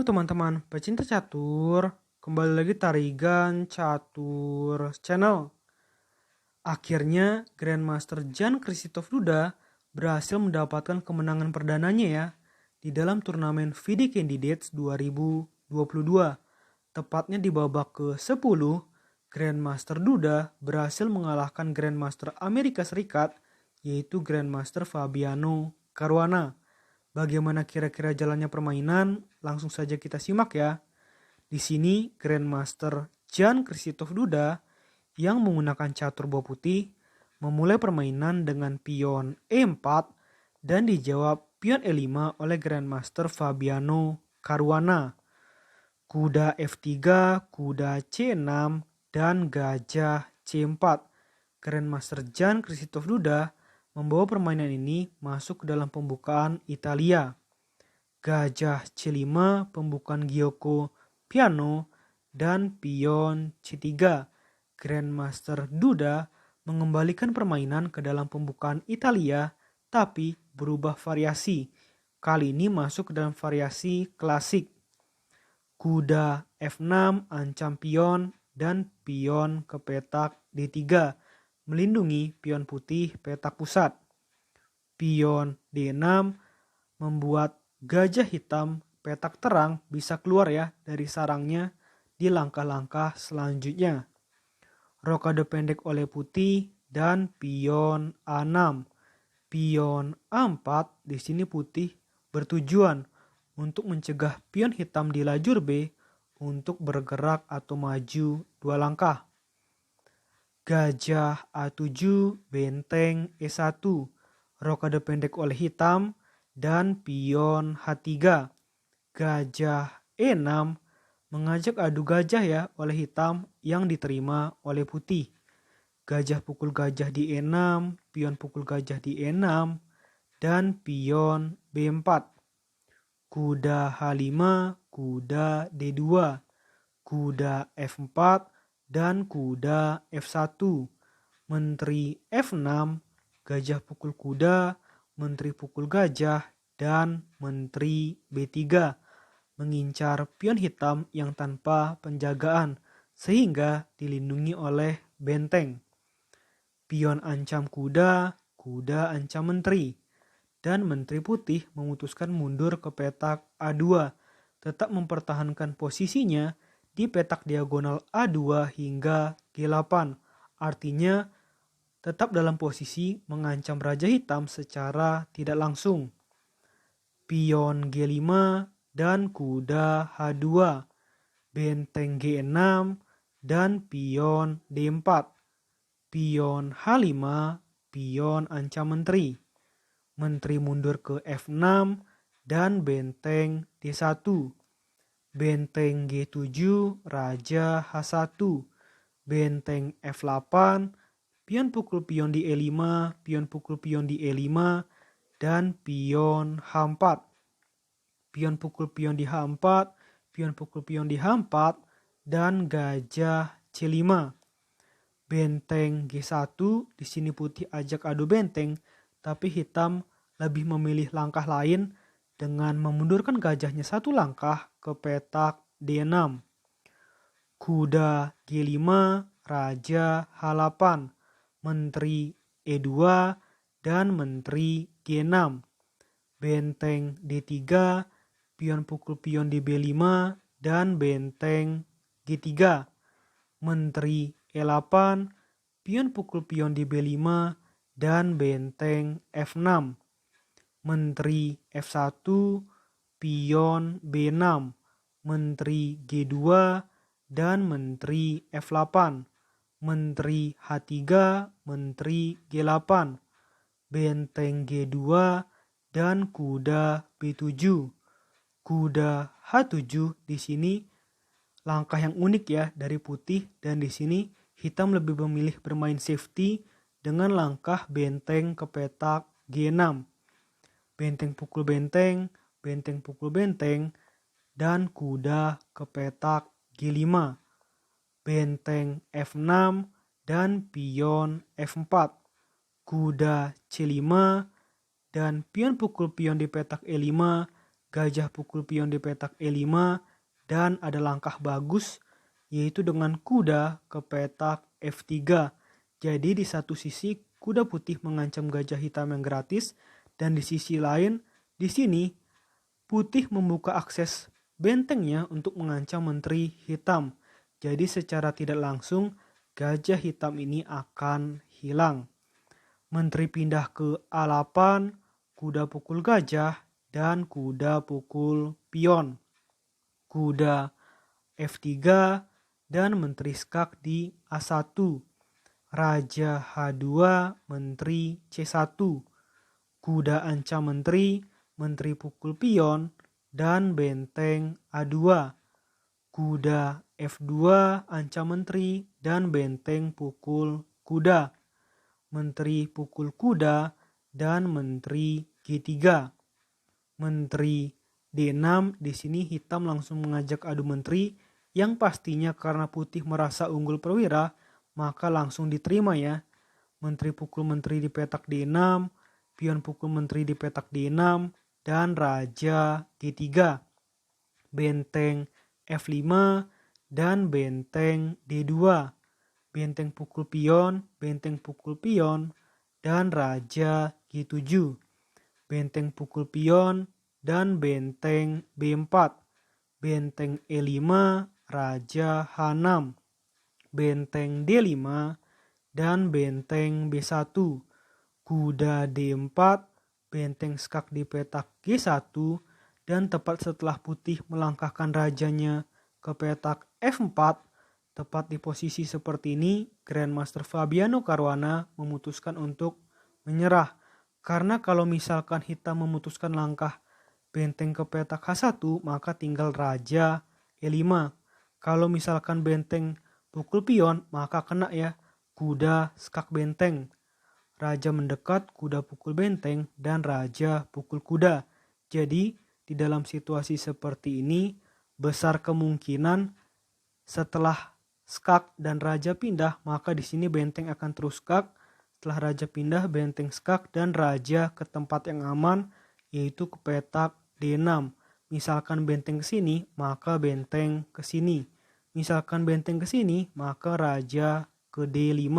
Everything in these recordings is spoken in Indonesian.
Teman-teman pecinta catur, kembali lagi Tarigan Catur Channel. Akhirnya Grandmaster Jan Krzysztof Duda berhasil mendapatkan kemenangan perdananya ya di dalam turnamen FIDE Candidates 2022. Tepatnya di babak ke-10, Grandmaster Duda berhasil mengalahkan Grandmaster Amerika Serikat yaitu Grandmaster Fabiano Caruana. Bagaimana kira-kira jalannya permainan? Langsung saja kita simak ya. Di sini Grandmaster Jan Krzysztof Duda yang menggunakan catur bola putih memulai permainan dengan pion E4 dan dijawab pion E5 oleh Grandmaster Fabiano Caruana. Kuda F3, kuda C6, dan gajah C4. Grandmaster Jan Krzysztof Duda membawa permainan ini masuk ke dalam pembukaan Italia. Gajah C5, pembukaan Giocco Piano, dan pion C3. Grandmaster Duda mengembalikan permainan ke dalam pembukaan Italia, tapi berubah variasi. Kali ini masuk ke dalam variasi klasik. Kuda F6 ancam pion dan pion ke petak D3. Melindungi pion putih petak pusat. Pion D6 membuat gajah hitam petak terang bisa keluar ya dari sarangnya di langkah-langkah selanjutnya. Rokade pendek oleh putih dan pion A6. Pion A4 di sini putih bertujuan untuk mencegah pion hitam di lajur B untuk bergerak atau maju 2 langkah. Gajah A7, benteng E1, rokade pendek oleh hitam, dan pion H3. Gajah E6 mengajak adu gajah ya oleh hitam yang diterima oleh putih. Gajah pukul gajah di E6, pion pukul gajah di E6, dan pion B4. Kuda H5, kuda D2, kuda F4, dan kuda F1. Menteri F6, gajah pukul kuda, menteri pukul gajah, dan menteri B3 mengincar pion hitam yang tanpa penjagaan sehingga dilindungi oleh benteng. Pion ancam kuda, kuda ancam menteri, dan menteri putih memutuskan mundur ke petak A2, tetap mempertahankan posisinya di petak diagonal A2 hingga G8. Artinya tetap dalam posisi mengancam raja hitam secara tidak langsung. Pion G5 dan kuda H2, benteng G6 dan pion D4. Pion H5, pion ancam menteri. Menteri mundur ke F6 dan benteng D1. Benteng G7, raja H1. Benteng F8, pion pukul pion di E5, pion pukul pion di E5, dan pion H4. Pion pukul pion di H4, pion pukul pion di H4, dan gajah C5. Benteng G1, di sini putih ajak adu benteng, tapi hitam lebih memilih langkah lain dengan memundurkan gajahnya satu langkah ke petak D6. Kuda G5, raja H8, menteri E2, dan menteri G6. Benteng D3, pion pukul pion di B5, dan benteng G3. Menteri E8, pion pukul pion di B5, dan benteng F6. Menteri F1, pion B6, menteri G2, dan menteri F8. Menteri H3, menteri G8, benteng G2, dan kuda B7. Kuda H7 di sini langkah yang unik ya dari putih, dan di sini hitam lebih memilih bermain safety dengan langkah benteng ke petak G6. Benteng pukul benteng, benteng pukul benteng, dan kuda ke petak G5. Benteng F6 dan pion F4. Kuda C5 dan pion pukul pion di petak E5, gajah pukul pion di petak E5 dan ada langkah bagus yaitu dengan kuda ke petak F3. Jadi di satu sisi kuda putih mengancam gajah hitam yang gratis dan di sisi lain di sini putih membuka akses bentengnya untuk mengancam menteri hitam. Jadi secara tidak langsung gajah hitam ini akan hilang. Menteri pindah ke A8, kuda pukul gajah, dan kuda pukul pion. Kuda F3 dan menteri skak di A1. Raja H2, menteri C1. Kuda ancam menteri, menteri pukul pion, dan benteng A2. Kuda F2 ancam menteri dan benteng pukul kuda. Menteri pukul kuda dan menteri G3. Menteri D6 di sini hitam langsung mengajak adu menteri yang pastinya karena putih merasa unggul perwira maka langsung diterima ya. Menteri pukul menteri di petak D6, pion pukul menteri di petak D6 dan raja G3. Benteng F5 dan benteng D2. Benteng pukul pion, dan raja G7. Benteng pukul pion dan benteng B4. Benteng E5, raja H6. Benteng D5 dan benteng B1. Kuda D4, benteng skak di petak G1, dan tepat setelah putih melangkahkan rajanya ke petak F4, tepat di posisi seperti ini, Grandmaster Fabiano Caruana memutuskan untuk menyerah. Karena kalau misalkan hitam memutuskan langkah benteng ke petak H1, maka tinggal raja E5. Kalau misalkan benteng pukul pion, maka kena ya kuda skak benteng. Raja mendekat, kuda pukul benteng, dan raja pukul kuda. Jadi, di dalam situasi seperti ini, besar kemungkinan setelah skak dan raja pindah, maka di sini benteng akan terus skak. Setelah raja pindah, benteng skak dan raja ke tempat yang aman, yaitu ke petak D6. Misalkan benteng ke sini, maka benteng ke sini. Misalkan benteng ke sini, maka raja ke D5.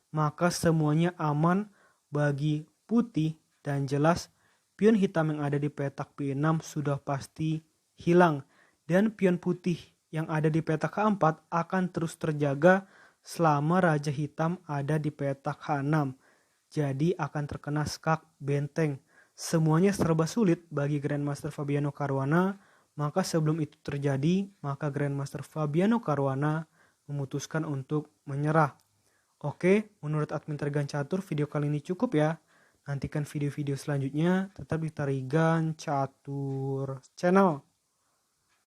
Maka semuanya aman bagi putih dan jelas pion hitam yang ada di petak P6 sudah pasti hilang. Dan pion putih yang ada di petak H4 akan terus terjaga selama raja hitam ada di petak H6. Jadi akan terkena skak benteng. Semuanya serba sulit bagi Grandmaster Fabiano Caruana. Maka sebelum itu terjadi, maka Grandmaster Fabiano Caruana memutuskan untuk menyerah. Oke, menurut admin Tarigan Catur video kali ini cukup ya. Nantikan video-video selanjutnya tetap di Tarigan Catur Channel.